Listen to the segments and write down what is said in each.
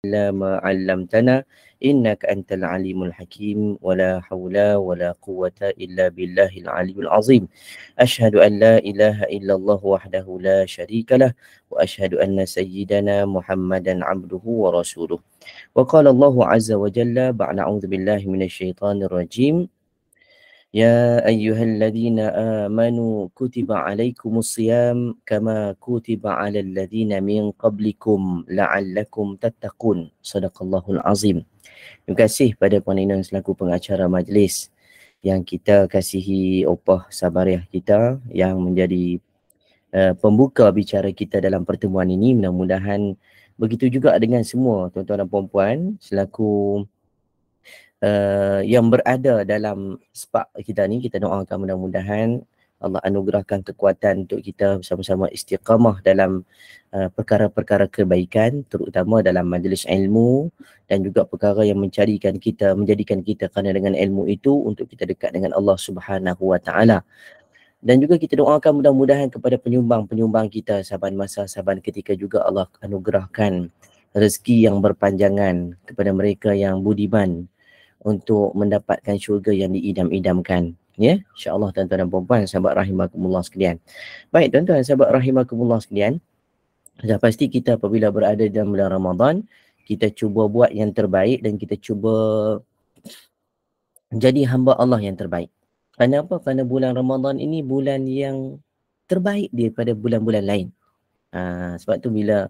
إلا ما علمتنا إنك أنت العليم الحكيم ولا حول ولا قوة إلا بالله العلي العظيم أشهد أن لا إله إلا الله وحده لا شريك له وأشهد أن سيدنا محمدا عبده ورسوله وقال الله عز وجل بعد أعوذ بالله من الشيطان الرجيم يا أيها الذين آمنوا كتب عليكم الصيام كما كتب على الذين من قبلكم لعلكم تتقون صدق الله العظيم. Terima kasih pada Puan Ina selaku pengacara majlis yang kita kasihi opah sabariah kita yang menjadi pembuka bicara kita dalam pertemuan ini. Mudah-mudahan begitu juga dengan semua tuan-tuan dan puan-puan selaku yang berada dalam spark kita ni. Kita doakan mudah-mudahan Allah anugerahkan kekuatan untuk kita bersama-sama istiqamah dalam perkara-perkara kebaikan, terutama dalam majlis ilmu dan juga perkara yang menjadikan kita kerana dengan ilmu itu untuk kita dekat dengan Allah Subhanahu Wa Taala. Dan juga kita doakan mudah-mudahan kepada penyumbang-penyumbang kita saban masa saban ketika juga Allah anugerahkan rezeki yang berpanjangan kepada mereka yang budiman untuk mendapatkan syurga yang diidam-idamkan. Ya, insya-Allah tuan-tuan dan puan-puan sahabat rahimakumullah sekalian. Baik tuan-tuan sahabat rahimakumullah sekalian, sudah pasti kita apabila berada dalam bulan Ramadan, kita cuba buat yang terbaik dan kita cuba jadi hamba Allah yang terbaik. Kenapa? Kerana bulan Ramadan ini bulan yang terbaik daripada bulan-bulan lain. Sebab tu bila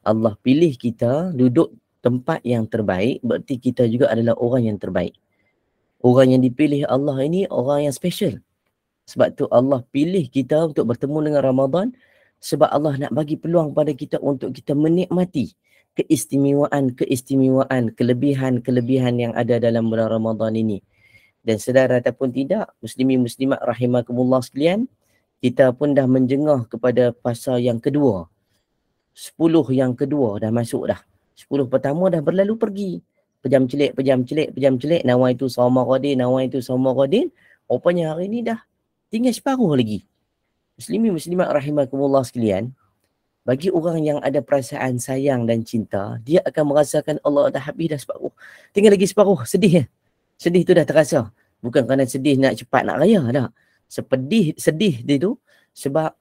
Allah pilih kita duduk tempat yang terbaik, berarti kita juga adalah orang yang terbaik. Orang yang dipilih Allah ini orang yang special. Sebab tu Allah pilih kita untuk bertemu dengan Ramadan, sebab Allah nak bagi peluang pada kita untuk kita menikmati keistimewaan, kelebihan yang ada dalam bulan Ramadan ini. Dan sedar ataupun tidak, muslimin-muslimat rahimakumullah sekalian, kita pun dah menjengah kepada fasa yang kedua. 10 yang kedua dah masuk dah. 10 pertama dah berlalu pergi. Pejam celik, nawai tu Sauma Qadin. Rupanya hari ni dah tinggal separuh lagi. Muslimin muslimat rahimakumullah sekalian, bagi orang yang ada perasaan sayang dan cinta, dia akan merasakan Allah dah habis dah separuh. Tinggal lagi separuh, sedih ya. Sedih tu dah terasa. Bukan kerana sedih nak cepat nak raya dah. Sedih dia tu sebab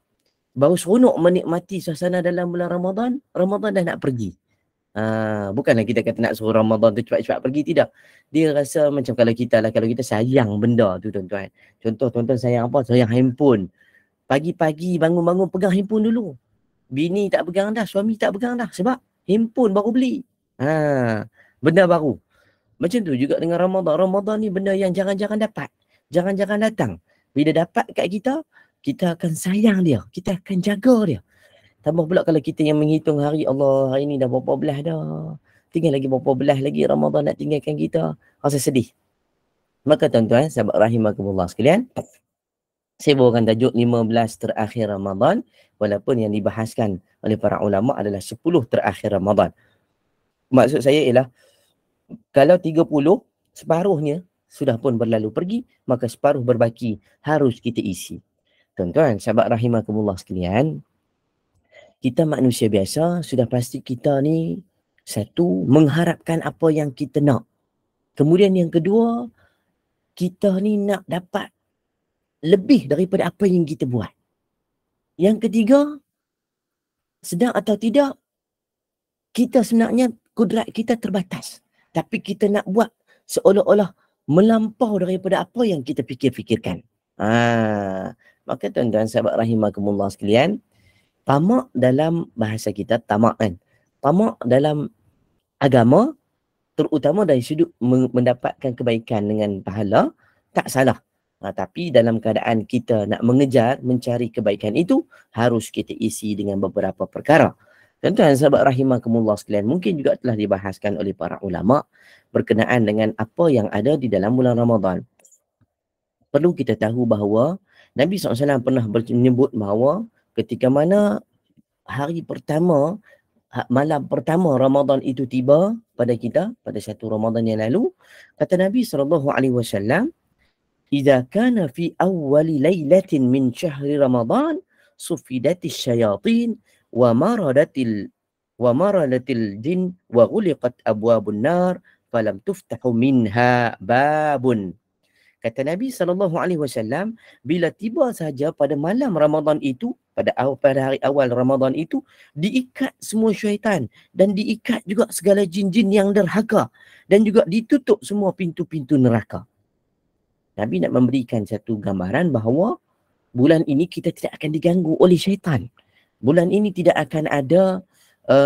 baru seronok menikmati suasana dalam bulan Ramadan dah nak pergi. Bukanlah kita kata nak suruh Ramadan tu cepat-cepat pergi, tidak. Dia rasa macam kalau kita sayang benda tu tuan-tuan. Contoh tuan-tuan sayang apa? Sayang handphone. Pagi-pagi bangun-bangun pegang handphone dulu. Bini tak pegang dah, suami tak pegang dah sebab handphone baru beli. Benda baru. Macam tu juga dengan Ramadan. Ramadan ni benda yang jarang-jarang dapat. Jarang-jarang datang. Bila dapat kat kita, kita akan sayang dia. Kita akan jaga dia. Tambah pula kalau kita yang menghitung hari, Allah hari ni dah berapa belas dah. Tinggal lagi berapa belas lagi Ramadan nak tinggalkan kita. Rasa sedih. Maka tuan-tuan, sahabat rahimakumullah sekalian, saya bawakan tajuk 15 terakhir Ramadan, walaupun yang dibahaskan oleh para ulama adalah 10 terakhir Ramadan. Maksud saya ialah, kalau 30, separuhnya sudah pun berlalu pergi, maka separuh berbaki harus kita isi. Tuan-tuan, sahabat rahimakumullah sekalian, kita manusia biasa, sudah pasti kita ni, satu, mengharapkan apa yang kita nak. Kemudian yang kedua, kita ni nak dapat lebih daripada apa yang kita buat. Yang ketiga, sedang atau tidak, kita sebenarnya kudrat kita terbatas. Tapi kita nak buat seolah-olah melampau daripada apa yang kita fikir-fikirkan. Maka tuan-tuan sahabat rahimakumullah sekalian, tamak dalam bahasa kita, tamak kan. Tamak dalam agama, terutama dari sudut mendapatkan kebaikan dengan pahala, tak salah. Tapi dalam keadaan kita nak mengejar, mencari kebaikan itu, harus kita isi dengan beberapa perkara. Tuan-tuan sahabat rahimakumullah sekalian, mungkin juga telah dibahaskan oleh para ulama berkenaan dengan apa yang ada di dalam bulan Ramadan. Perlu kita tahu bahawa Nabi SAW pernah menyebut bahawa ketika mana hari pertama, malam pertama Ramadan itu tiba pada kita, pada satu Ramadan yang lalu, kata Nabi SAW, "Idza kana fi awwali lailatin min syahri Ramadan, sufidatis syayatin wa wa maradatil jin wa ghuliqat abwabun nar falam tuftahu minha babun. Kata Nabi SAW, bila tiba saja pada malam Ramadan itu, pada hari awal Ramadan itu, diikat semua syaitan dan diikat juga segala jin-jin yang derhaka dan juga ditutup semua pintu-pintu neraka. Nabi nak memberikan satu gambaran bahawa bulan ini kita tidak akan diganggu oleh syaitan. Bulan ini tidak akan ada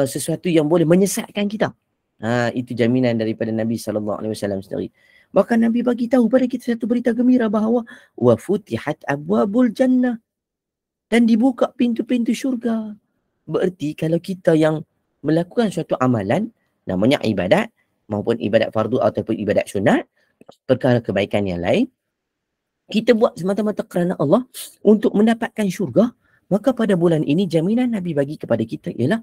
sesuatu yang boleh menyesatkan kita. Itu jaminan daripada Nabi SAW sendiri. Bahkan Nabi bagi tahu pada kita satu berita gembira bahawa wa futihat abwabul jannah, dan dibuka pintu-pintu syurga. Bererti kalau kita yang melakukan suatu amalan, namanya ibadat, maupun ibadat fardu ataupun ibadat sunat, perkara kebaikan yang lain, kita buat semata-mata kerana Allah untuk mendapatkan syurga, maka pada bulan ini jaminan Nabi bagi kepada kita ialah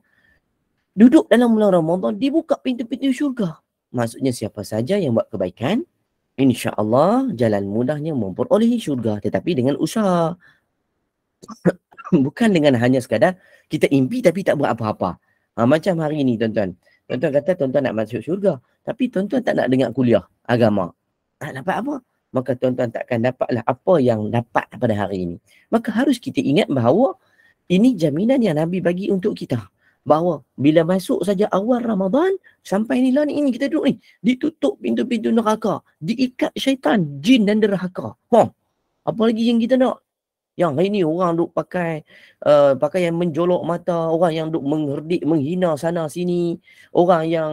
duduk dalam bulan Ramadan, dibuka pintu-pintu syurga. Maksudnya siapa saja yang buat kebaikan, insya-Allah jalan mudahnya memperolehi syurga, tetapi dengan usaha. Bukan dengan hanya sekadar kita impi tapi tak buat apa-apa. Macam hari ini tuan-tuan. Tuan-tuan kata tuan-tuan nak masuk syurga, tapi tuan-tuan tak nak dengar kuliah agama. Tak dapat apa? Maka tuan-tuan takkan dapatlah apa yang dapat pada hari ini. Maka harus kita ingat bahawa ini jaminan yang Nabi bagi untuk kita. Bahawa bila masuk saja awal Ramadan, sampai ni lah ni kita duduk ni, ditutup pintu-pintu neraka, diikat syaitan, jin dan derhaka. Apa lagi yang kita nak? Yang hari ni orang duk pakai pakaian menjolok mata, orang yang duk mengherdik, menghina sana sini, orang yang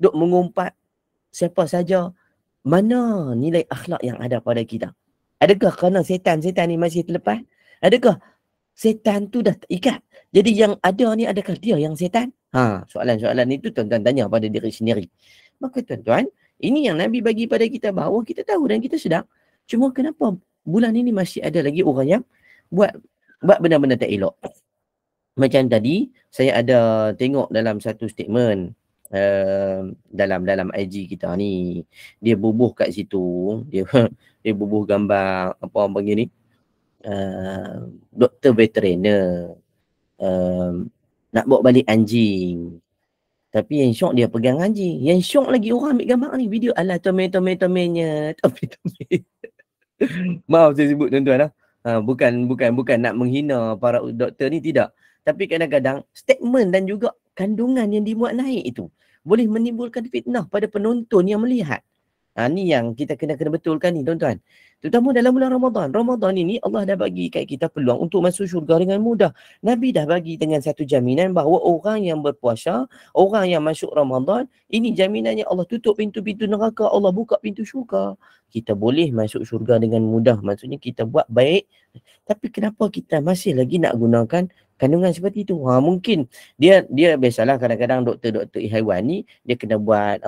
duk mengumpat siapa saja. Mana nilai akhlak yang ada pada kita? Adakah kerana setan-setan ni masih terlepas? Adakah setan tu dah terikat? Jadi yang ada ni adakah dia yang setan? Soalan-soalan itu tuan-tuan tanya pada diri sendiri. Maka tuan-tuan, ini yang Nabi bagi pada kita bahawa kita tahu dan kita sedar. Cuma kenapa bulan ini masih ada lagi orang yang buat benda-benda tak elok? Macam tadi saya ada tengok dalam satu statement dalam IG kita ni, dia bubuh kat situ, dia dia bubuh gambar apa begini, doktor veteriner nak bawa balik anjing, tapi yang syok dia pegang anjing. Yang syok lagi orang ambil gambar ni, video ala tome-tome-tomenya. Maaf saya sebut tuan-tuan lah. Bukan nak menghina para doktor ni, tidak. Tapi kadang-kadang statement dan juga kandungan yang dimuat naik itu boleh menimbulkan fitnah pada penonton yang melihat. Ni yang kita kena betulkan ni tuan-tuan. Terutama dalam bulan Ramadan. Ramadan ini Allah dah bagi kat kita peluang untuk masuk syurga dengan mudah. Nabi dah bagi dengan satu jaminan bahawa orang yang berpuasa, orang yang masuk Ramadan, ini jaminannya Allah tutup pintu-pintu neraka, Allah buka pintu syurga. Kita boleh masuk syurga dengan mudah. Maksudnya kita buat baik. Tapi kenapa kita masih lagi nak gunakan kandungan seperti itu? Mungkin dia biasalah kadang-kadang doktor-doktor haiwan ni dia kena buat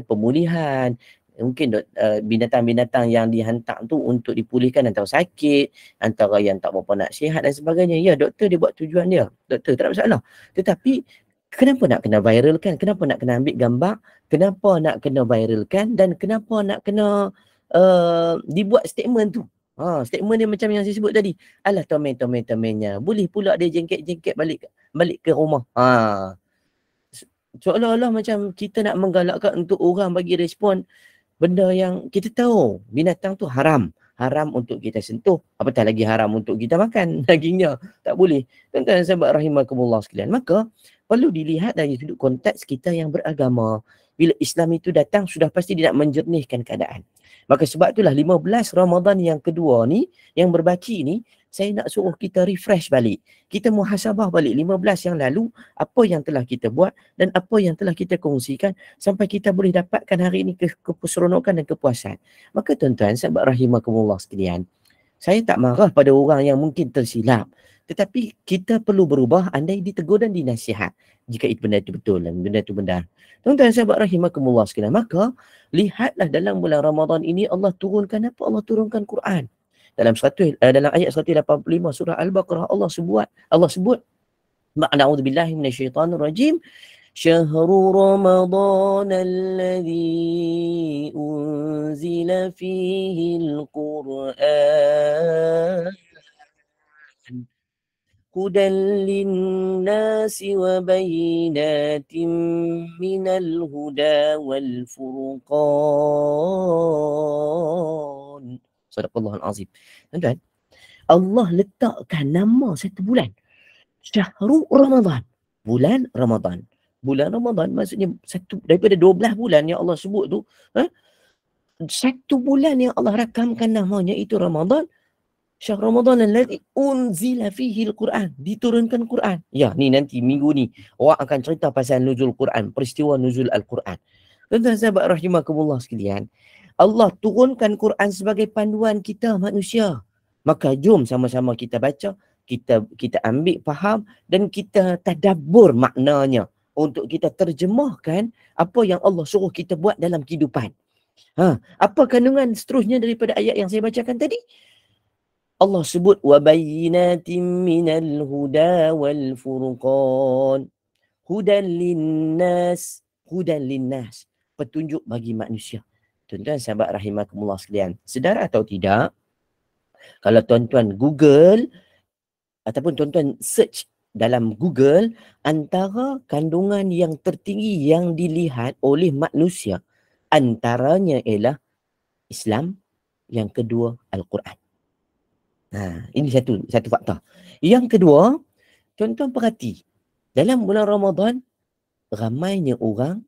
pemulihan. Mungkin binatang-binatang yang dihantar tu untuk dipulihkan antara sakit, antara yang tak berapa nak sihat dan sebagainya. Ya, doktor dia buat tujuan dia. Doktor tak ada masalah. Tetapi kenapa nak kena viralkan? Kenapa nak kena ambil gambar? Kenapa nak kena viralkan? Dan kenapa nak kena dibuat statement tu? Statement dia macam yang saya sebut tadi. Alah tomen-tomen-tomennya. Boleh pula dia jengket-jengket balik ke rumah. Seolah-olah macam kita nak menggalakkan untuk orang bagi respon benda yang kita tahu binatang tu haram untuk kita sentuh, apatah lagi haram untuk kita makan dagingnya. Tak boleh. Tuan-tuan sahabat rahimakumullah sekalian, maka perlu dilihat dari sudut konteks kita yang beragama. Bila Islam itu datang, sudah pasti dia nak menjernihkan keadaan. Maka sebab itulah 15 Ramadan yang kedua ni, yang berbaki ni, saya nak suruh kita refresh balik. Kita muhasabah balik 15 yang lalu, apa yang telah kita buat dan apa yang telah kita kongsikan sampai kita boleh dapatkan hari ini keseronokan dan kepuasan. Maka tuan-tuan, sahabat rahimakumullah sekalian, saya tak marah pada orang yang mungkin tersilap. Tetapi kita perlu berubah andai ditegur dan dinasihat. Jika itu benda itu betul dan benda itu benar. Tuan-tuan, sahabat rahimakumullah sekalian, maka lihatlah dalam bulan Ramadan ini Allah turunkan apa? Allah turunkan Quran. Dalam ayat 185 surah Al-Baqarah Allah sebut A'udzubillahi minasyaitonir rajim. Syahrul Ramadan alladzi unzila fihi al-Qur'an هدى للناس وبينات من الهدى والفرقان. Sadaqallahul Azim. Tuan-tuan, Allah letakkan nama satu bulan. Syahrul Ramadan. Bulan Ramadan. Bulan Ramadan maksudnya satu daripada 12 bulan yang Allah sebut tu, satu bulan yang Allah rakamkan namanya itu Ramadan. Syahr Ramadan alladhi unzila fihi al-Quran. Diturunkan Quran. Ya, ni nanti minggu ni awak akan cerita pasal nuzul Quran, peristiwa nuzul Al-Quran. Tuan-tuan sahabat rahimakumullah sekalian, Allah turunkan Quran sebagai panduan kita manusia. Maka jom sama-sama kita baca, kita ambil faham dan kita tadabbur maknanya untuk kita terjemahkan apa yang Allah suruh kita buat dalam kehidupan. Apa kandungan seterusnya daripada ayat yang saya bacakan tadi? Allah sebut wabayyinatin minal huda wal furqan. Hudan linnas, hudan linnas, petunjuk bagi manusia. Tuan-tuan sahabat rahimakumullah sekalian, sedar atau tidak, kalau tuan-tuan Google ataupun tuan-tuan search dalam Google, antara kandungan yang tertinggi yang dilihat oleh manusia, antaranya ialah Islam, yang kedua Al-Quran. Ini satu fakta. Yang kedua, tuan-tuan perhati, dalam bulan Ramadan ramainya orang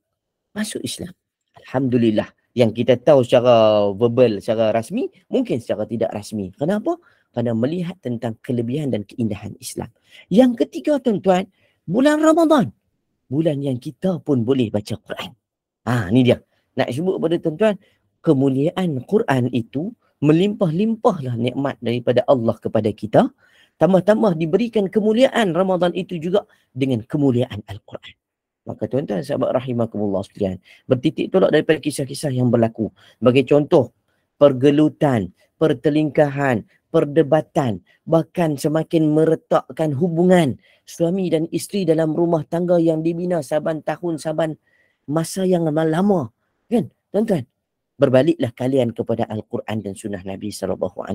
masuk Islam. Alhamdulillah. Yang kita tahu secara verbal, secara rasmi, mungkin secara tidak rasmi. Kenapa? Kerana melihat tentang kelebihan dan keindahan Islam. Yang ketiga tuan-tuan, bulan Ramadan. Bulan yang kita pun boleh baca Quran. Ni dia. Nak sebut kepada tuan-tuan, kemuliaan Quran itu melimpah-limpahlah nikmat daripada Allah kepada kita. Tambah-tambah diberikan kemuliaan Ramadan itu juga dengan kemuliaan Al-Quran. Maka tuan-tuan sahabat rahimakumullah sekalian, bertitik tolak daripada kisah-kisah yang berlaku. Bagi contoh, pergelutan, pertelingkahan, perdebatan, bahkan semakin meretakkan hubungan suami dan isteri dalam rumah tangga yang dibina saban tahun, saban masa yang lama. Kan, tuan-tuan? Berbaliklah kalian kepada Al-Quran dan Sunnah Nabi SAW.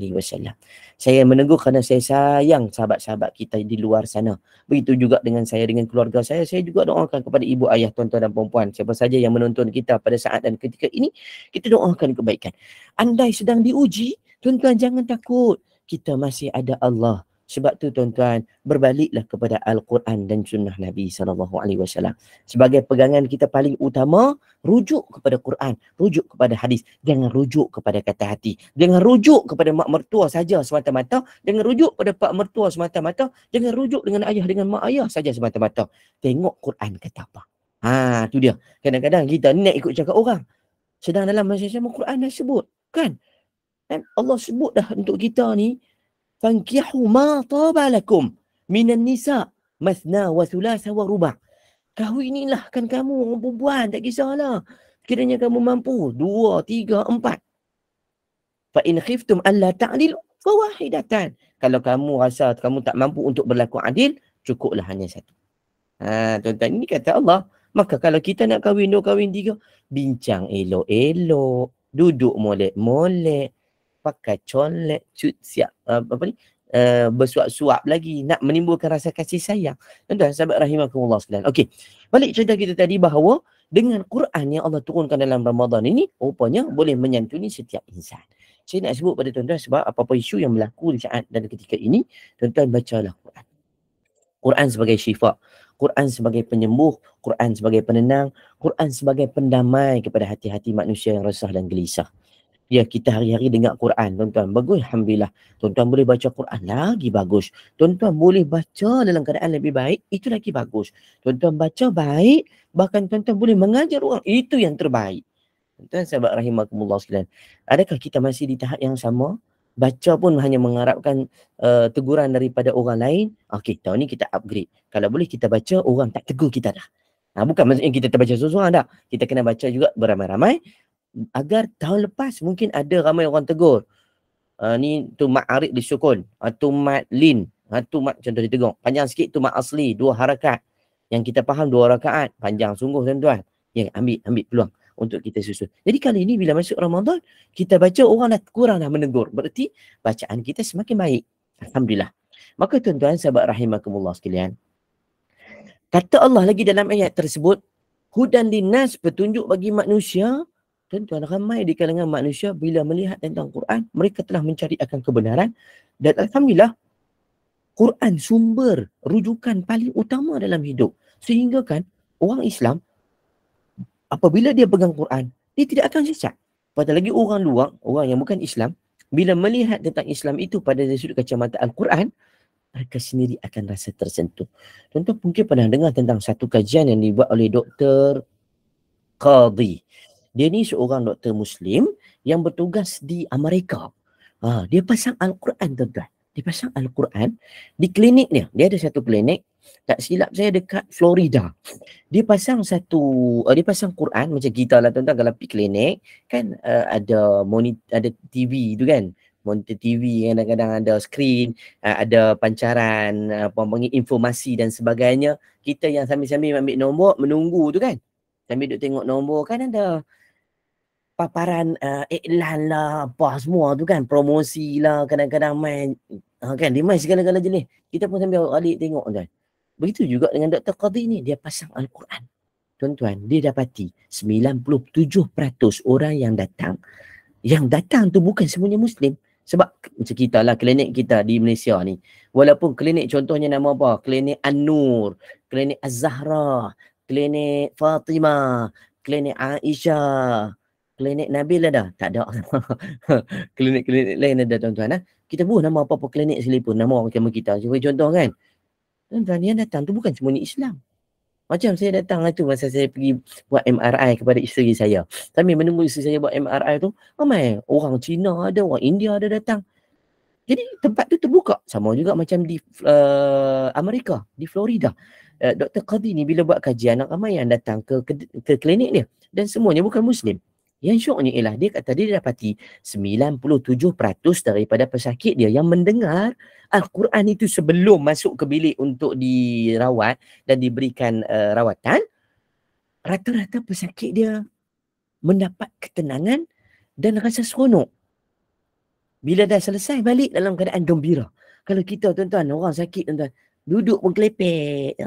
Saya menegur kerana saya sayang sahabat-sahabat kita di luar sana. Begitu juga dengan saya, dengan keluarga saya. Saya juga doakan kepada ibu, ayah, tuan-tuan dan puan-puan, siapa saja yang menonton kita pada saat dan ketika ini, kita doakan kebaikan. Andai sedang diuji, tuan-tuan jangan takut. Kita masih ada Allah. Sebab tu tuan-tuan, berbaliklah kepada Al-Quran dan Sunnah Nabi SAW. Sebagai pegangan kita paling utama, rujuk kepada Quran, rujuk kepada hadis. Jangan rujuk kepada kata hati. Jangan rujuk kepada mak mertua saja semata-mata. Jangan rujuk pada pak mertua semata-mata. Jangan rujuk dengan ayah, dengan mak ayah saja semata-mata. Tengok Quran kata apa. Tu dia. Kadang-kadang kita nak ikut cakap orang. Sedang dalam masa sama Quran dah sebut. Kan? Allah sebut dah untuk kita ni, fankihu ma taba lakum minan nisa mathna wa thulatha wa ruba'. Kahwinilah kan kamu orang perempuan, tak kisahlah. Kiranya kamu mampu 2, 3, 4. Fa in khiftum alla ta'dilu fawahidatan. Kalau kamu rasa kamu tak mampu untuk berlaku adil, cukuplah hanya satu. Tuan-tuan, ini kata Allah. Maka kalau kita nak kahwin 2, kahwin 3, bincang elok-elok, duduk molek-molek, pakai colek, siap bersuap-suap lagi, nak menimbulkan rasa kasih sayang. Tuan-tuan sahabat rahimakumullah sekalian. Okey, balik cerita kita tadi bahawa dengan Quran yang Allah turunkan dalam Ramadan ini, rupanya boleh menyantuni setiap insan. Saya nak sebut pada tuan-tuan sebab apa-apa isu yang berlaku di saat dan ketika ini, tuan-tuan bacalah Quran. Quran sebagai syifa, Quran sebagai penyembuh, Quran sebagai penenang, Quran sebagai pendamai kepada hati-hati manusia yang resah dan gelisah. Ya, kita hari-hari dengar Quran, tuan-tuan. Bagus, alhamdulillah. Tuan-tuan boleh baca Quran, lagi bagus. Tuan-tuan boleh baca dalam keadaan lebih baik, itu lagi bagus. Tuan-tuan baca baik, bahkan tuan-tuan boleh mengajar orang, itu yang terbaik. Tuan-tuan sahabat rahimakumullah sekalian, adakah kita masih di tahap yang sama? Baca pun hanya mengharapkan teguran daripada orang lain. Okey, tahun ni kita upgrade. Kalau boleh kita baca, orang tak tegur kita dah. Bukan maksudnya kita terbaca seorang dah. Kita kena baca juga beramai-ramai, agar tahun lepas mungkin ada ramai orang tegur. Ni tu mat arid disukun, tu mat lin, tu mat contoh ditegur. Panjang sikit tu mat asli, 2 harakat. Yang kita faham 2 rakaat, panjang sungguh tuan-tuan. Ya, ambil peluang untuk kita susun. Jadi kali ini bila masuk Ramadan, kita baca orang dah kurang dah menegur. Berarti bacaan kita semakin baik. Alhamdulillah. Maka tuan-tuan sahabat rahimakumullah sekalian, kata Allah lagi dalam ayat tersebut, hudan linnas, petunjuk bagi manusia. Tuan-tuan, ramai di kalangan manusia bila melihat tentang Quran, mereka telah mencari akan kebenaran. Dan alhamdulillah, Quran sumber rujukan paling utama dalam hidup. Sehingga kan orang Islam apabila dia pegang Quran, dia tidak akan sesat. Apatah lagi orang luar, orang yang bukan Islam, bila melihat tentang Islam itu pada sudut kacamata Al-Quran, mereka sendiri akan rasa tersentuh. Tuan-tuan mungkin pernah dengar tentang satu kajian yang dibuat oleh Dr. Qadhi. Dia ni seorang doktor Muslim yang bertugas di Amerika. Dia pasang Al-Quran, tuan-tuan. Dia pasang Al-Quran di klinik dia. Dia ada satu klinik, tak silap saya dekat Florida. Dia pasang dia pasang Quran macam kita lah, tuan-tuan. Kalau pergi klinik kan ada monitor, ada TV tu kan, monitor TV, kadang-kadang ada skrin, ada pancaran informasi dan sebagainya. Kita yang sambil-sambil ambil nombor menunggu tu kan, sambil duk tengok nombor kan, ada paparan iklan lah, apa semua tu kan, promosi lah, kadang-kadang main kan, dia main segala-gala jenis. Kita pun sambil balik tengok kan. Begitu juga dengan Dr. Qadhi ni, dia pasang Al-Quran. Tuan-tuan, dia dapati 97% orang yang datang tu bukan semuanya Muslim. Sebab macam kita lah, klinik kita di Malaysia ni, walaupun klinik contohnya nama apa, klinik An-Nur, klinik Az-Zahra, klinik Fatimah, klinik Aisyah, klinik Nabil ada? Tak ada. Klinik-klinik lain ada, tuan-tuan. Kita buat nama apa-apa klinik sekalipun, nama macam kita. Sebagai contoh kan, tuan-tuan, yang datang tu bukan semuanya Islam. Macam saya datang tu masa saya pergi buat MRI kepada isteri saya. Sambil menunggu isteri saya buat MRI tu, ramai orang Cina ada, orang India ada datang. Jadi tempat tu terbuka. Sama juga macam di Amerika, di Florida. Dr. Qadhi ni bila buat kajian, ramai yang datang ke klinik dia. Dan semuanya bukan Muslim. Yang syoknya ialah dia kata dia dapati 97% daripada pesakit dia yang mendengar Al-Quran itu sebelum masuk ke bilik untuk dirawat dan diberikan rawatan, rata-rata pesakit dia mendapat ketenangan dan rasa seronok. Bila dah selesai balik dalam keadaan gembira. Kalau kita, tuan-tuan, orang sakit, tuan-tuan, duduk pun kelepek.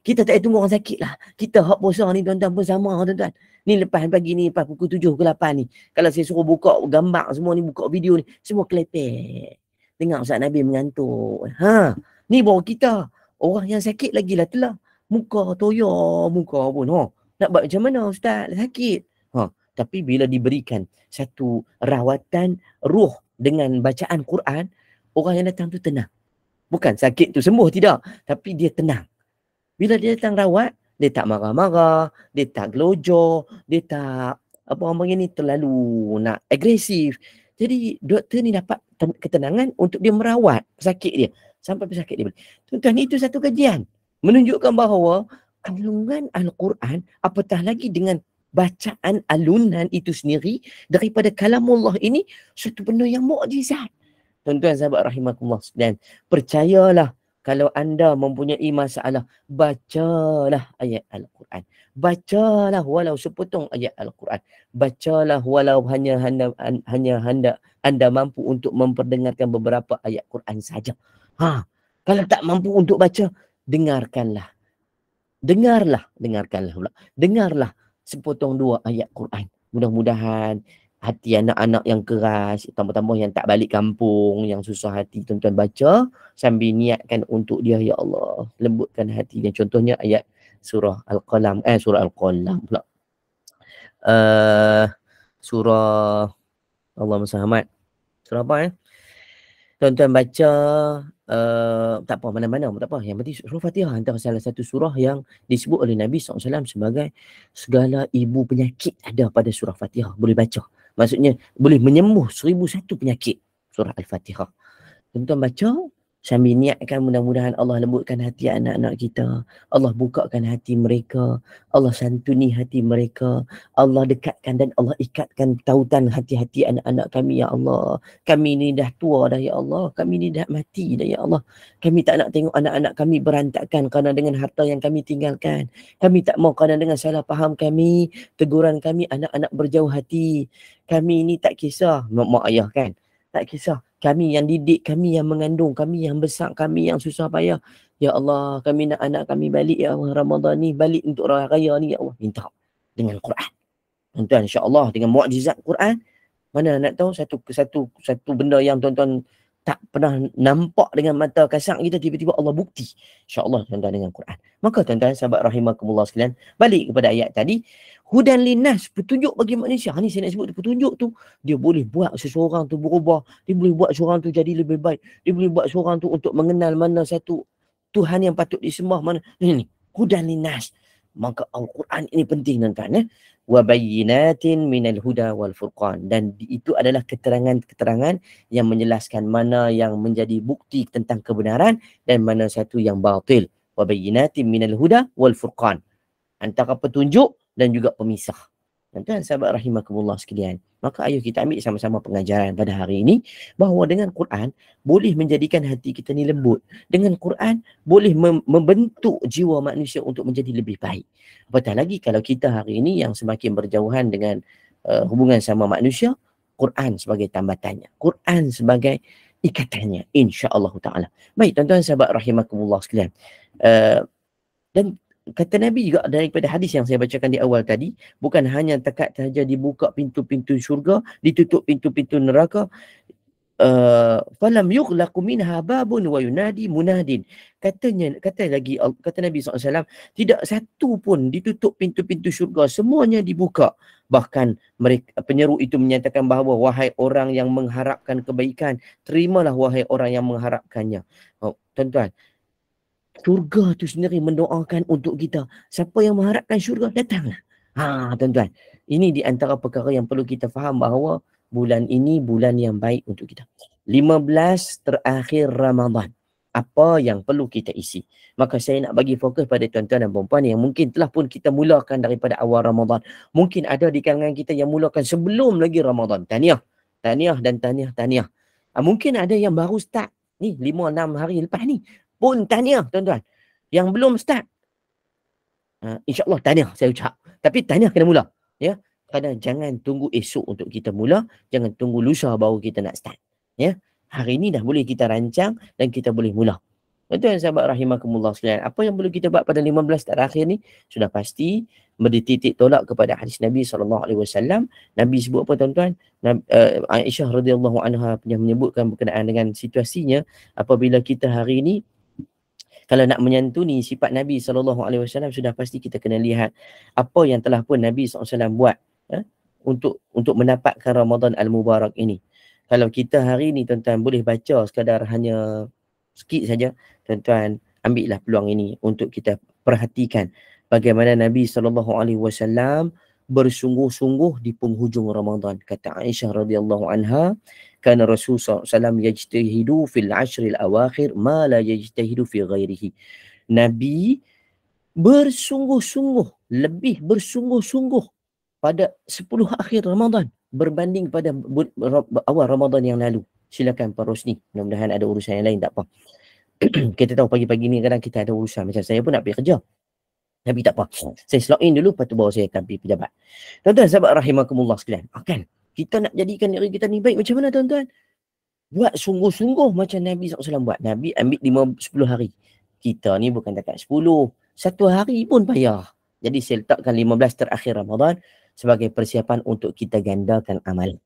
Kita tak tunggu orang sakit lah. Kita hak puasa ni, tuan-tuan, pun sama, tuan-tuan. Ni lepas pagi ni, lepas pukul 7 ke 8 ni, kalau saya suruh buka gambar semua ni, buka video ni, semua kelepek. Dengar Ustaz Nabil mengantuk. Ni baru kita. Orang yang sakit lagi lah telah. Muka toyo, muka pun. Nak buat macam mana Ustaz? Sakit. Tapi bila diberikan satu rawatan ruh dengan bacaan Quran, orang yang datang tu tenang. Bukan sakit tu sembuh, tidak. Tapi dia tenang. Bila dia datang rawat, dia tak marah-marah, dia tak gelojoh, dia tak, apa orang panggil ni, terlalu nak agresif. Jadi doktor ni dapat ketenangan untuk dia merawat pesakit dia sampai pesakit dia boleh. Tuan-tuan, itu satu kajian menunjukkan bahawa kandungan Al-Quran, apatah lagi dengan bacaan alunan itu sendiri daripada kalamullah ini, satu benda yang mukjizat. Tuan-tuan sahabat rahimakumullah sekalian, percayalah, kalau anda mempunyai masalah, bacalah ayat Al-Quran. Bacalah walau sepotong ayat Al-Quran. Bacalah walau hanya anda mampu untuk memperdengarkan beberapa ayat Quran saja. Kalau tak mampu untuk baca, dengarkanlah. Dengarlah sepotong 2 ayat Quran. Mudah-mudahan hati anak-anak yang keras, tambah-tambah yang tak balik kampung, yang susah hati, tuan-tuan baca sambil niatkan untuk dia, ya Allah, lembutkan hatinya. Contohnya ayat surah Al-Qalam, pula. Surah Allahumma Muhammad. Surah apa Tuan-tuan baca, tak apa, mana-mana tak apa. Yang penting surah Fatihah antara salah satu surah yang disebut oleh Nabi SAW sebagai segala ibu penyakit ada pada surah Fatihah. Boleh baca. Maksudnya boleh menyembuh 1001 penyakit surah Al-Fatihah. Tuan-tuan baca sambil niatkan, mudah-mudahan Allah lembutkan hati anak-anak kita. Allah bukakan hati mereka. Allah santuni hati mereka. Allah dekatkan dan Allah ikatkan tautan hati-hati anak-anak kami, ya Allah. Kami ni dah tua dah, ya Allah. Kami ni dah mati dah, ya Allah. Kami tak nak tengok anak-anak kami berantakan kerana dengan harta yang kami tinggalkan. Kami tak mau kerana dengan salah faham kami, teguran kami, anak-anak berjauh hati. Kami ni tak kisah, mak ayah kan, tak kisah. kami yang didik, kami yang mengandung, kami yang besar, kami yang susah payah. Ya Allah, kami nak anak kami balik ya Allah, Ramadan ni balik untuk raya ni ya Allah. Minta dengan Quran. Tuan-tuan, insya-Allah dengan mukjizat Quran, mana nak tahu satu benda yang tuan-tuan tak pernah nampak dengan mata kasar kita, tiba-tiba Allah bukti. InsyaAllah tuan-tuan dengan Quran. Maka tuan-tuan sahabat rahimakumullah sekalian, balik kepada ayat tadi. Hudan linnas, petunjuk bagi manusia. Ni saya nak sebut petunjuk tu, dia boleh buat seseorang tu berubah. Dia boleh buat seseorang tu jadi lebih baik. Dia boleh buat seseorang tu untuk mengenal mana satu Tuhan yang patut disembah. Mana ini hudan linnas. Maka Al-Quran ini penting tuan-tuan. Wabayyinatin minal huda wal furqan, dan itu adalah keterangan-keterangan yang menjelaskan mana yang menjadi bukti tentang kebenaran dan mana satu yang batil. Wabayyinatin minal huda wal furqan, antara petunjuk dan juga pemisah. Tuan-tuan sahabat rahimakumullah sekalian, maka ayo kita ambil sama-sama pengajaran pada hari ini bahawa dengan Quran boleh menjadikan hati kita ni lembut. Dengan Quran boleh membentuk jiwa manusia untuk menjadi lebih baik. Apatah lagi kalau kita hari ini yang semakin berjauhan dengan hubungan sama manusia, Quran sebagai tambatannya, Quran sebagai ikatannya, insya-Allah taala. Baik tuan-tuan sahabat rahimakumullah sekalian. Dan kata Nabi juga daripada hadis yang saya bacakan di awal tadi, bukan hanya takat sahaja dibuka pintu-pintu syurga, ditutup pintu-pintu neraka. Falam yughlaqu minha babun wa yunadi munadin. Kata Nabi SAW, tidak satu pun ditutup pintu-pintu syurga, semuanya dibuka. Bahkan mereka, penyeru itu menyatakan bahawa wahai orang yang mengharapkan kebaikan, terimalah wahai orang yang mengharapkannya. Tuan-tuan, syurga tu sendiri mendoakan untuk kita. Siapa yang mengharapkan syurga, datanglah. Tuan-tuan, ini di antara perkara yang perlu kita faham bahawa bulan ini bulan yang baik untuk kita. 15 terakhir Ramadan. Apa yang perlu kita isi? Maka saya nak bagi fokus pada tuan-tuan dan puan-puan yang mungkin telah pun kita mulakan daripada awal Ramadan. Mungkin ada di kalangan kita yang mulakan sebelum lagi Ramadan. Tahniah dan tahniah. Mungkin ada yang baru start ni 5-6 hari lepas ni. Pun tahniah tuan-tuan. Yang belum start, insya-Allah tahniah saya ucap. Tapi tahniah kena mula. Ya. Kadang jangan tunggu esok untuk kita mula. Jangan tunggu lusa baru kita nak start. Ya. Hari ini dah boleh kita rancang dan kita boleh mula. Tuan-tuan sahabat rahimakumullah sekalian, apa yang perlu kita buat pada 15 terakhir ni? Sudah pasti bertitik tolak kepada hadis Nabi SAW. Nabi sebut apa tuan-tuan? Aisyah radhiyallahu anha pernah menyebutkan berkenaan dengan situasinya apabila kita hari ini kalau nak menyantuni sifat Nabi SAW, sudah pasti kita kena lihat apa yang telah pun Nabi SAW buat untuk mendapatkan Ramadan Al-Mubarak ini. Kalau kita hari ini tuan-tuan boleh baca sekadar hanya sikit saja, tuan-tuan ambillah peluang ini untuk kita perhatikan bagaimana Nabi SAW bersungguh-sungguh di penghujung Ramadan. Kata Aisyah radhiyallahu anha, kana Rasulullah SAW yajtahidu fil ashril awakhir ma la yajtahidu fi ghairihi. Nabi bersungguh-sungguh, lebih bersungguh-sungguh pada 10 akhir Ramadan berbanding pada awal Ramadan yang lalu. Silakan Pak Rosni, mudah-mudahan ada urusan yang lain, tak apa. Kita tahu pagi-pagi ni kadang kita ada urusan, macam saya pun nak pergi kerja. Tapi tak apa, saya slot in dulu, lepas tu baru saya akan pergi pejabat. Tuan-tuan sahabat rahimakumullah sekalian, kita nak jadikan diri kita ni baik macam mana tuan-tuan? Buat sungguh-sungguh macam Nabi SAW buat. Nabi ambil 10 hari. Kita ni bukan takat 10, satu hari pun payah. Jadi saya letakkan 15 terakhir Ramadan sebagai persiapan untuk kita gandakan amal.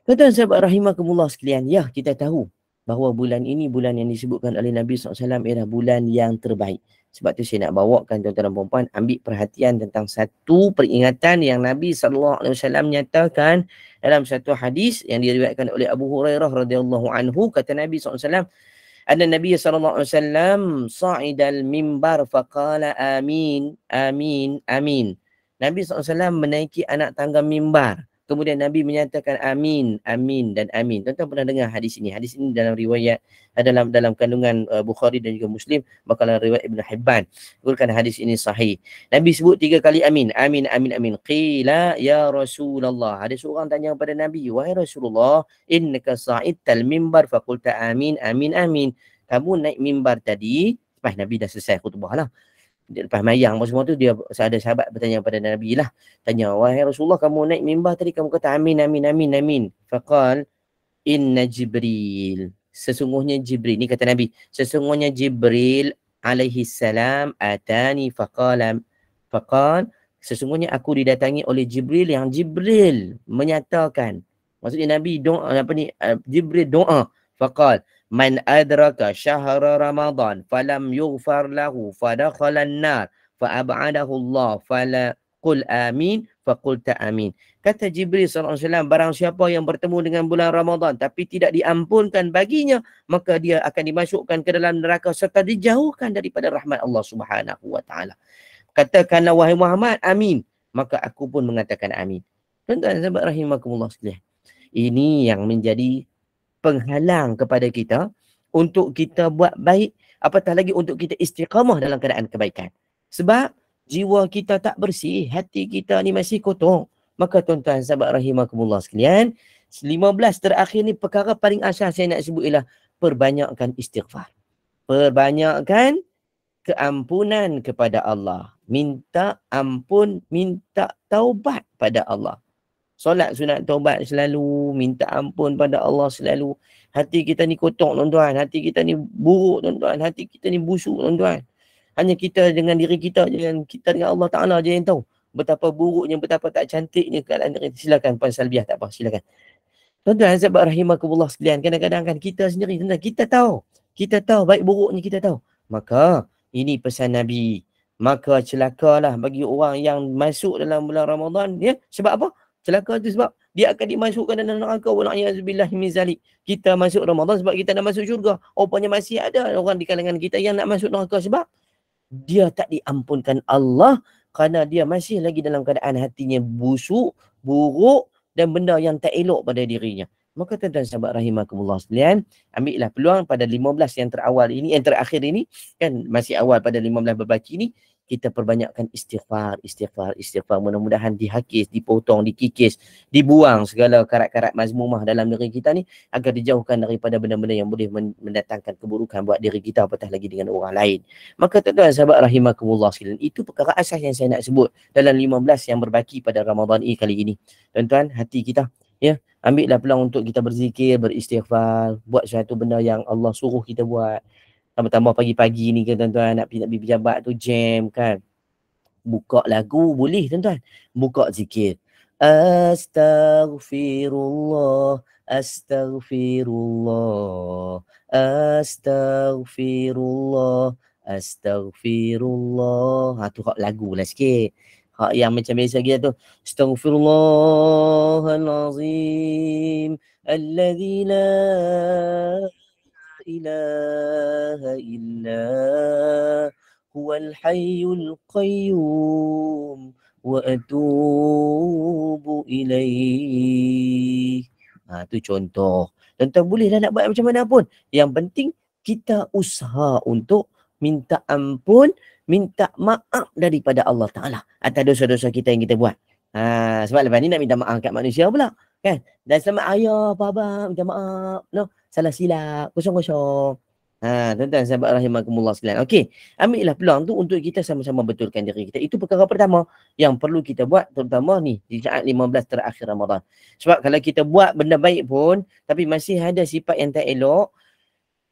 Tuan-tuan sahabat rahimakumullah sekalian, ya kita tahu bahawa bulan ini bulan yang disebutkan oleh Nabi SAW ialah bulan yang terbaik. Sebab tu saya nak bawakan tuan-tuan dan puan-puan ambil perhatian tentang satu peringatan yang Nabi SAW nyatakan dalam satu hadis yang diriwayatkan oleh Abu Hurairah radhiyallahu anhu. Kata Nabi SAW, anna Nabi SAW sa'idal mimbar faqala amin, amin, amin. Nabi SAW menaiki anak tangga mimbar. Kemudian Nabi menyatakan amin, amin dan amin. Tuan-tuan pernah dengar hadis ini? Hadis ini dalam riwayat, dalam kandungan Bukhari dan juga Muslim, bakalan riwayat Ibn Hibban. Bukan hadis ini sahih. Nabi sebut 3 kali amin, amin, amin, amin. Qila ya Rasulullah. Ada seorang tanya kepada Nabi, wahai Rasulullah, innaka sa'idtal mimbar faqulta amin, amin, amin. Kamu naik mimbar tadi, lepas Nabi dah selesai khutbah lah. Lepas mayang semua tu, dia ada sahabat bertanya kepada Nabi lah. Tanya, wahai Rasulullah, kamu naik mimbar tadi, kamu kata amin, amin, amin, amin. Faqal, Inna Jibril. Sesungguhnya Jibril. Ni kata Nabi. Sesungguhnya Jibril alaihi salam atani faqala. Sesungguhnya aku didatangi oleh Jibril yang Jibril menyatakan. Maksudnya Nabi doa apa ni? Jibril doa. Faqal man adraka syahra Ramadan falam yughfar lahu fadakhala an-nar fa'ab'adahu Allah fala qul amin faqulta amin. Kata Jibril SAW, barang siapa yang bertemu dengan bulan Ramadan tapi tidak diampunkan baginya, maka dia akan dimasukkan ke dalam neraka serta dijauhkan daripada rahmat Allah Subhanahu wa taala. Katakanlah wahai Muhammad, amin. Maka aku pun mengatakan amin. Tuan-tuan sahabat rahimakumullah sekalian. Ini yang menjadi penghalang kepada kita untuk kita buat baik, apatah lagi untuk kita istiqamah dalam keadaan kebaikan. Sebab jiwa kita tak bersih, hati kita ni masih kotor. Maka tuan-tuan sahabat rahimakumullah sekalian, 15 terakhir ni perkara paling asas saya nak sebut ialah perbanyakkan istighfar. Perbanyakkan keampunan kepada Allah. Minta ampun, minta taubat pada Allah. Solat sunat taubat selalu, minta ampun pada Allah selalu. Hati kita ni kotor tuan-tuan, hati kita ni buruk tuan-tuan, hati kita ni busuk tuan-tuan. Hanya kita dengan diri kita, dengan kita dengan Allah Ta'ala je yang tahu betapa buruknya, betapa tak cantiknya keadaan diri. Silakan Puan Salbiah, tak apa, silakan. Tuan-tuan sahabat rahimakumullah sekalian, kadang-kadang kan kita sendiri, tuan-tuan, kita tahu baik buruknya, kita tahu. Maka ini pesan Nabi. Maka celakalah bagi orang yang masuk dalam bulan Ramadan, ya. Sebab apa? Celaka tu sebab dia akan dimasukkan dalam neraka. Wala'iyahzubillahi min zalik. Kita masuk Ramadan sebab kita nak masuk syurga. Rupanya masih ada orang di kalangan kita yang nak masuk neraka sebab dia tak diampunkan Allah kerana dia masih lagi dalam keadaan hatinya busuk, buruk dan benda yang tak elok pada dirinya. Maka tuan-tuan sahabat rahimakumullah sekalian, ambillah peluang pada 15 yang terawal ini, yang terakhir ini, kan masih awal pada 15 berbaki ini, kita perbanyakkan istighfar. Mudah-mudahan dihakis, dipotong, dikikis, dibuang segala karat-karat mazmumah dalam diri kita ni agar dijauhkan daripada benda-benda yang boleh mendatangkan keburukan buat diri kita, apatah lagi dengan orang lain. Maka tuan-tuan sahabat rahimakumullah sekalian, itu perkara asas yang saya nak sebut dalam 15 yang berbaki pada Ramadan ini kali ini. Tuan-tuan, hati kita, ya, ambillah peluang untuk kita berzikir, beristighfar, buat sesuatu benda yang Allah suruh kita buat. Tambah-tambah pagi-pagi ni kan tuan-tuan, nak pergi pejabat tu jam kan. Buka lagu boleh tuan-tuan. Buka zikir. Astaghfirullah, astaghfirullah, astaghfirullah, astaghfirullah. Ha tu hak lagu lah sikit. Hak yang macam biasa kita tu. Astaghfirullahalazim alladzi la ilaha illa huwal hayyul qayyum wa atubu ilaih. Ha, tu contoh. Tuan-tuan bolehlah nak buat macam mana pun. Yang penting kita usaha untuk minta ampun, minta maaf daripada Allah Ta'ala atas dosa-dosa kita yang kita buat. Ha, sebab lepas ni nak minta maaf kat manusia pula. Kan? Dan selamat ayah, baba, minta maaf. No, salah silap, kosong-kosong. Ha, tuan-tuan sahabat rahimakumullah sekalian. Okey, ambillah peluang tu untuk kita sama-sama betulkan diri kita. Itu perkara pertama yang perlu kita buat, terutama ni di saat 15 terakhir Ramadan. Sebab kalau kita buat benda baik pun tapi masih ada sifat yang tak elok,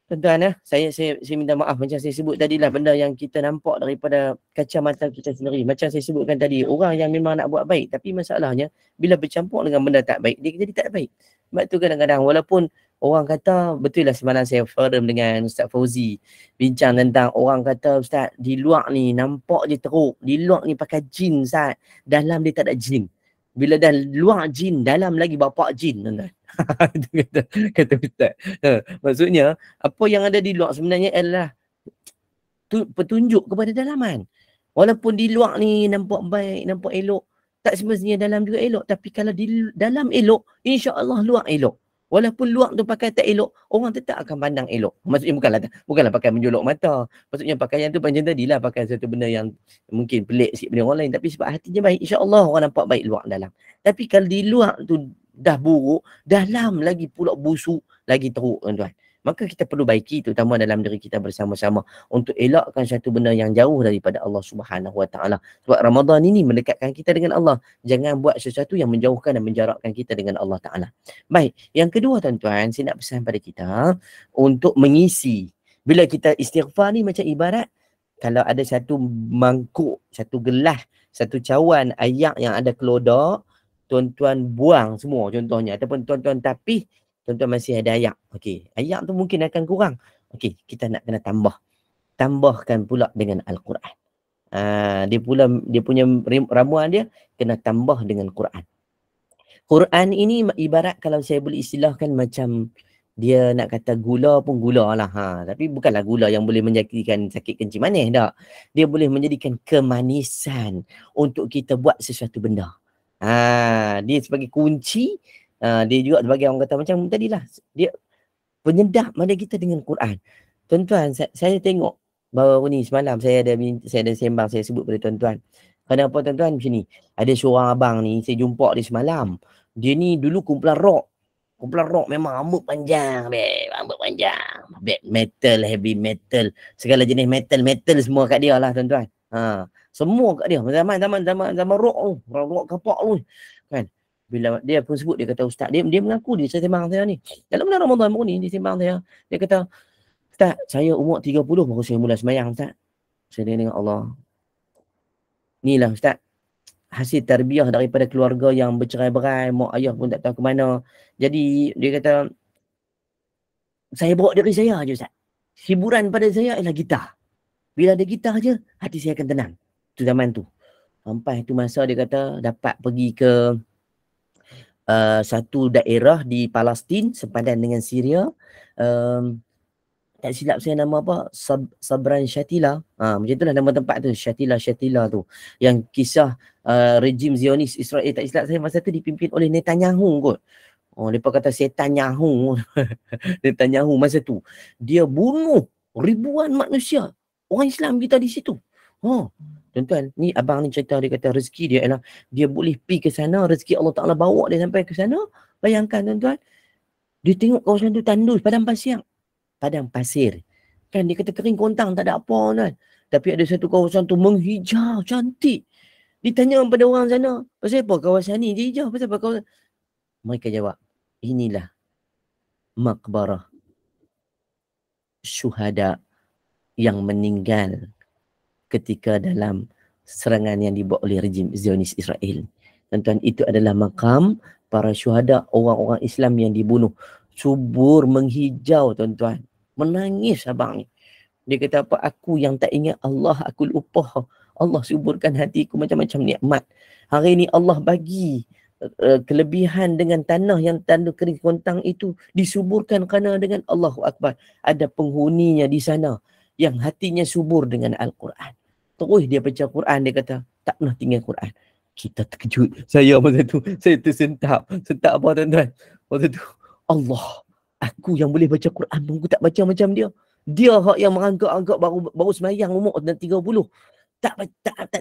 tuan-tuan, saya minta maaf macam saya sebut tadi lah, benda yang kita nampak daripada kacamata kita sendiri. Macam saya sebutkan tadi, orang yang memang nak buat baik tapi masalahnya bila bercampur dengan benda tak baik, dia jadi tak baik. Sebab tu kadang-kadang walaupun orang kata, betul lah semalam saya forum dengan Ustaz Fauzi, bincang tentang orang kata, Ustaz, di luar ni nampak dia teruk, di luar ni pakai jin Ustaz, dalam dia tak ada jin. Bila dah luar jin, dalam lagi bapak jin, tuan-tuan. kata Ustaz. Maksudnya, apa yang ada di luar sebenarnya adalah petunjuk kepada dalaman. Walaupun di luar ni nampak baik, nampak elok, tak semestinya dalam juga elok. Tapi kalau di dalam elok, insya-Allah luar elok. Walaupun luar tu pakai tak elok, orang tetap akan pandang elok. Maksudnya bukanlah pakai menjolok mata. Maksudnya pakaian tu macam tadilah, pakai satu benda yang mungkin pelik sikit benda orang lain. Tapi sebab hatinya baik, insya-Allah orang nampak baik luar dalam. Tapi kalau di luar tu dah buruk, dalam lagi pula busuk, lagi teruk tuan-tuan. Maka kita perlu baiki terutama dalam diri kita bersama-sama untuk elakkan satu benda yang jauh daripada Allah Subhanahu Wa Taala. Sebab Ramadan ini mendekatkan kita dengan Allah. Jangan buat sesuatu yang menjauhkan dan menjarakkan kita dengan Allah Taala. Baik, yang kedua tuan-tuan, saya nak pesan pada kita untuk mengisi. Bila kita istighfar ni macam ibarat kalau ada satu mangkuk, satu gelas, satu cawan ayak yang ada kelodak, tuan-tuan buang semua contohnya, ataupun tuan-tuan tapis, tuan-tuan masih ada ayak. Okey, ayak tu mungkin akan kurang. Okey, kita nak kena tambahkan pula dengan Al-Quran. Dia punya ramuan dia kena tambah dengan Quran. Quran ini ibarat kalau saya boleh istilahkan macam dia nak kata gula pun gula lah. Tapi bukanlah gula yang boleh menjadikan sakit kencing manis, tak. Dia boleh menjadikan kemanisan untuk kita buat sesuatu benda. Dia sebagai kunci, dia juga sebagai orang kata macam tadilah, dia penyedap mata kita dengan Quran. Tuan-tuan, saya tengok baru ni semalam saya ada sembang, saya sebut pada tuan-tuan. Kenapa tuan-tuan macam ni? Ada seorang abang ni, saya jumpa dia semalam. Dia ni dulu kumpulan rock. Kumpulan rock memang rambut panjang, rambut panjang. Black metal, heavy metal, segala jenis metal semua kat dia lah tuan-tuan. Semua kat dia. Zaman rock tu, rock kapak tu. Kan? Bila dia pun sebut, dia kata ustaz, dia mengaku dia sembang saya ni. Dalam bulan Ramadan baru ni dia sembang saya. Dia kata, ustaz, saya umur 30 baru saya mula sembahyang ustaz. Saya dengar Allah. Inilah ustaz, hasil tarbiyah daripada keluarga yang bercerai-berai, mak ayah pun tak tahu ke mana. Jadi dia kata, saya bawa diri saya aja ustaz. Hiburan pada saya ialah gitar. Bila ada gitar aja, hati saya akan tenang. Itu zaman tu. Sampai tu masa dia kata dapat pergi ke satu daerah di Palestin sepadan dengan Syria. Tak silap saya nama apa, Sabran Shatila. Macam itulah nama tempat tu, Shatila tu. Yang kisah rejim Zionis Israel, tak silap saya masa tu dipimpin oleh Netanyahu kot. Mereka kata Netanyahu. Netanyahu masa tu. Dia bunuh ribuan manusia. Orang Islam kita di situ. Tuan-tuan, ni abang ni cerita, dia kata rezeki dia ialah dia boleh pergi ke sana, rezeki Allah Ta'ala bawa dia sampai ke sana. Bayangkan tuan-tuan, dia tengok kawasan tu tandus, padang pasir. Kan dia kata kering kontang, tak ada apa kan. Tapi ada satu kawasan tu menghijau, cantik. Ditanya kepada orang sana, pasal apa kawasan ni dia hijau? Pasal apa kawasan? Mereka jawab, inilah makbarah syuhada yang meninggal ketika dalam serangan yang dibuat oleh rejim Zionis Israel. Tuan-tuan, itu adalah makam para syuhada, orang-orang Islam yang dibunuh. Subur menghijau tuan-tuan. Menangis abang ni. Dia kata apa? Aku yang tak ingat Allah, aku lupa. Allah suburkan hatiku macam-macam nikmat. Hari ni Allah bagi kelebihan dengan tanah yang tandus kering kontang itu disuburkan kerana dengan Allahu Akbar. Ada penghuninya di sana yang hatinya subur dengan Al-Quran. Terus dia baca Quran, dia kata tak pernah tinggal Quran. Kita terkejut. Saya masa tu, saya tersentak. Sentak apa tuan-tuan? Masa tu, Allah, aku yang boleh baca Quran pun aku tak baca macam dia. Dia yang menganggap baru semayang umur 30. Tak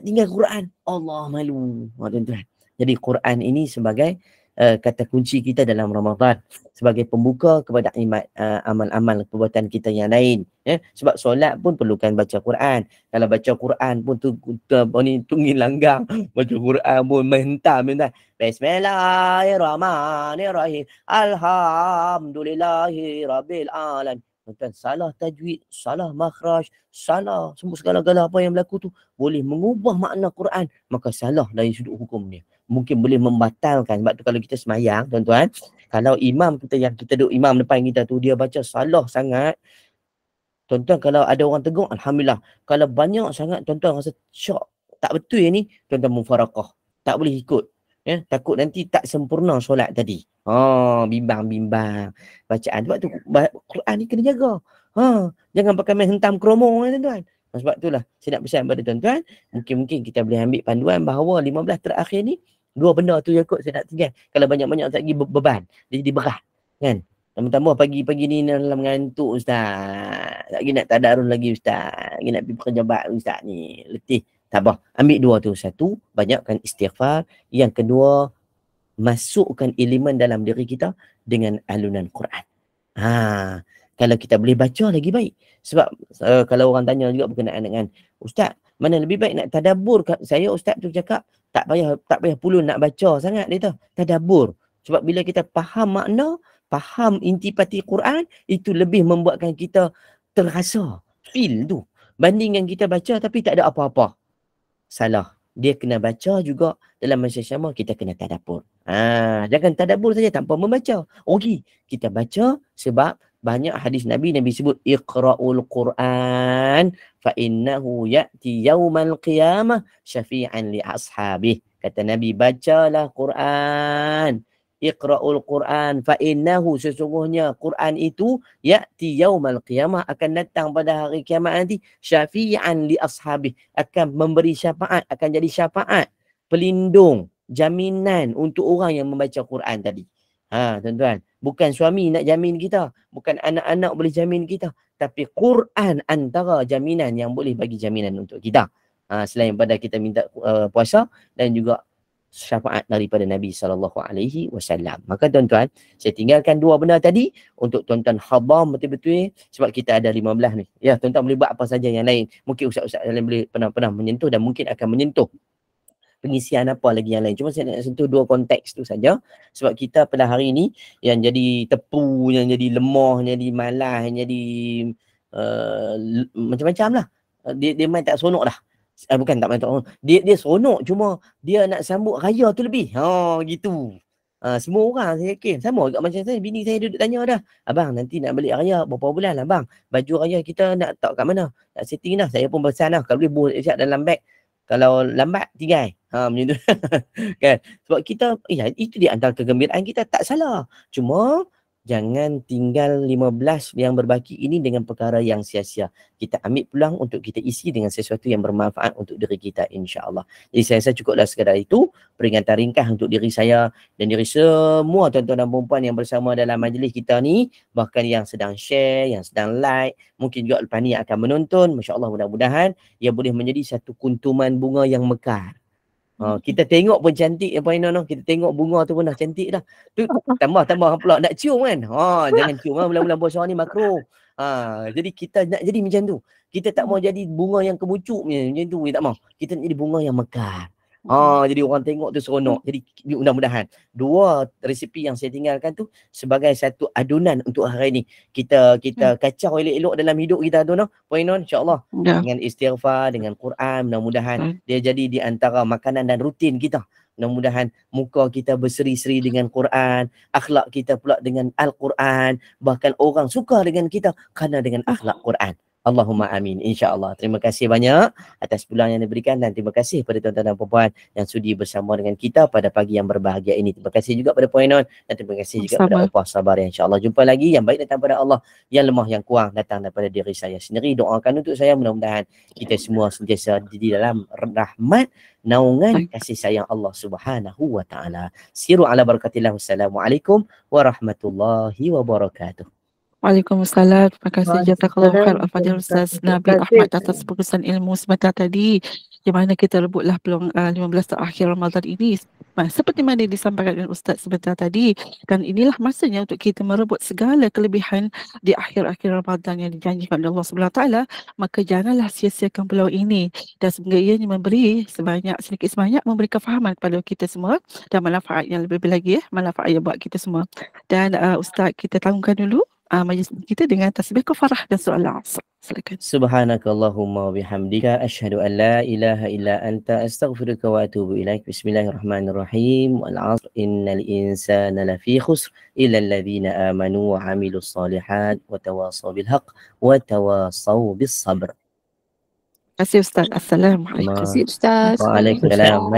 tinggal Quran. Allah malu. Tuan-tuan. Jadi Quran ini sebagai kata kunci kita dalam Ramadan, sebagai pembuka kepada amal-amal perbuatan kita yang lain. Sebab solat pun perlukan baca Quran. Kalau baca Quran pun tunggil langgang. Baca Quran pun menghentam. Bismillahirrahmanirrahim. Alhamdulillahi rabbil alamin. Tuan, salah tajwid, salah makhraj, salah semua segala-gala apa yang berlaku tu boleh mengubah makna Quran, maka salah dari sudut hukum dia. Mungkin boleh membatalkan. Sebab tu kalau kita semayang tuan-tuan, kalau imam kita yang kita duduk imam depan kita tu dia baca salah sangat, tuan-tuan kalau ada orang tegur, alhamdulillah. Kalau banyak sangat tuan-tuan rasa syok, tak betul yang ni, tuan-tuan mufarakah, tak boleh ikut. Takut nanti tak sempurna solat tadi. Bimbang bacaan. Sebab tu Quran ni kena jaga. Jangan pakai main hentam kromo tuan-tuan. Sebab itulah saya nak pesan pada tuan-tuan, mungkin kita boleh ambil panduan bahawa 15 terakhir ni dua benda tu je kot saya nak tinggal. Kalau banyak-banyak tak lagi beban, dia jadi berat kan. Tambah-tambah pagi-pagi ni dalam ngantuk ustaz. Lagi nak tadarus lagi ustaz. Lagi nak pergi pekerja bakti ustaz ni. Letih. Tak apa. Ambil dua tu. Satu, banyakkan istighfar. Yang kedua, masukkan elemen dalam diri kita dengan alunan Quran. Kalau kita boleh baca lagi baik. Sebab kalau orang tanya juga berkenaan dengan ustaz, mana lebih baik nak tadabbur? Saya ustaz tu cakap tak payah puluh nak baca sangat dia tu. Tadabbur. Sebab bila kita faham makna, faham intipati Quran, itu lebih membuatkan kita terasa feel tu. Bandingkan kita baca tapi tak ada apa-apa. Salah. Dia kena baca juga dalam masa sama kita kena tadabbur. Jangan tadabbur saja tanpa membaca. Okey, kita baca sebab banyak hadis Nabi sebut iqra'ul Quran fa innahu ya'ti yaumal qiyamah syafi'an li ashabih. Kata Nabi, bacalah Quran. Iqra'ul Quran fa innahu, sesungguhnya Quran itu ya'ti yaumal qiyamah, akan datang pada hari kiamat nanti, syafi'an li ashabih, akan memberi syafaat, akan jadi syafaat, pelindung, jaminan untuk orang yang membaca Quran tadi. Tuan-tuan, bukan suami nak jamin kita, bukan anak-anak boleh jamin kita, tapi Quran antara jaminan yang boleh bagi jaminan untuk kita. Selain pada kita minta puasa dan juga syafaat daripada Nabi SAW. Maka tuan-tuan, saya tinggalkan dua benda tadi untuk tuan-tuan khabar betul-betul, sebab kita ada 15 ni. Ya, tuan-tuan boleh buat apa saja yang lain. Mungkin ustaz-ustaz yang lain boleh pernah menyentuh dan mungkin akan menyentuh pengisian apa lagi yang lain. Cuma saya nak sentuh dua konteks tu saja. Sebab kita pada hari ini yang jadi tepu, yang jadi lemah, yang jadi malas, yang jadi macam-macam lah. Dia main tak seronok dah. Bukan tak main tak seronok. Dia seronok, cuma dia nak sambut raya tu lebih. Gitu. Semua orang saya yakin sama juga macam saya. Bini saya duduk tanya dah, abang nanti nak balik raya berapa bulan lah bang? Baju raya kita nak tak kat mana? Nak setting dah. Saya pun pesan dah. Kalau boleh buat siap dalam beg. Kalau lambat, tigai. Macam tu. Kan? Sebab kita, itu di antara kegembiraan kita. Tak salah. Cuma, jangan tinggal 15 yang berbaki ini dengan perkara yang sia-sia. Kita ambil peluang untuk kita isi dengan sesuatu yang bermanfaat untuk diri kita, insya-Allah. Jadi saya rasa cukuplah sekadar itu. Peringatan ringkas untuk diri saya dan diri semua tuan-tuan dan perempuan yang bersama dalam majlis kita ni. Bahkan yang sedang share, yang sedang like. Mungkin juga lepas ni akan menonton. Masya Allah, mudah-mudahan ia boleh menjadi satu kuntuman bunga yang mekar. Kita tengok pun cantik ya Puan Ina. Kita tengok bunga tu pun dah cantik dah. Tu tambah pula nak cium kan. Jangan cium bulan-bulan puasa ni makruh. Jadi kita nak jadi macam tu. Kita tak mau jadi bunga yang kebucuk macam tu, tak mau. Kita nak jadi bunga yang mekar. Jadi orang tengok tu seronok. Jadi mudah-mudahan dua resipi yang saya tinggalkan tu sebagai satu adunan untuk hari ni. Kita kacau elok-elok dalam hidup kita tu, Puan Ina, insya-Allah. Dengan istighfar, dengan Quran, mudah-mudahan dia jadi di antara makanan dan rutin kita. Mudah-mudahan muka kita berseri-seri dengan Quran, akhlak kita pula dengan Al-Quran, bahkan orang suka dengan kita kerana dengan akhlak Quran. Allahumma amin, insya-Allah. Terima kasih banyak atas peluang yang diberikan dan terima kasih pada tuan-tuan dan puan-puan yang sudi bersama dengan kita pada pagi yang berbahagia ini. Terima kasih juga pada Puan Inon dan terima kasih juga pada Opah Sabar. Insya-Allah jumpa lagi. Yang baik datang pada Allah, yang lemah yang kurang datang daripada diri saya sendiri. Doakan untuk saya, mudah-mudahan kita semua sentiasa di dalam rahmat naungan kasih sayang Allah Subhanahu wa taala. Siru ala barakatillah. Wassalamualaikum warahmatullahi wabarakatuh. Waalaikumsalam. Terima kasih jazakallahu khair al-fadhil Ustaz Nabil Ahmad atas perusahaan ilmu sebentar tadi, di mana kita rebutlah peluang 15 terakhir Ramadan ini. Seperti mana disampaikan oleh Ustaz sebentar tadi, dan inilah masanya untuk kita merebut segala kelebihan di akhir-akhir Ramadan yang dijanjikan oleh Allah Subhanahu Wa Taala. Maka janganlah sia-siakan peluang ini, dan semoga ianya memberi sedikit sebanyak memberi kefahaman kepada kita semua dan manfaat yang lebih lagi, manfaat yang buat kita semua. Dan Ustaz, kita tangguhkan dulu majlis kita dengan tasbih kafarah dan surah Al-Asr. Silakan. Subhanakallahumma wa bihamdika asyhadu an la ilaha illa anta astaghfiruka wa atubu ilaik. Bismillahirrahmanirrahim. Wal 'asr innal insana lafi khusr illa alladhina amanu wa 'amilus solihat wa tawasaw bil haqq wa tawasaw bis sabr. Terima kasih Ustaz. Assalamualaikum. Terima kasih Ustaz. Waalaikumsalam.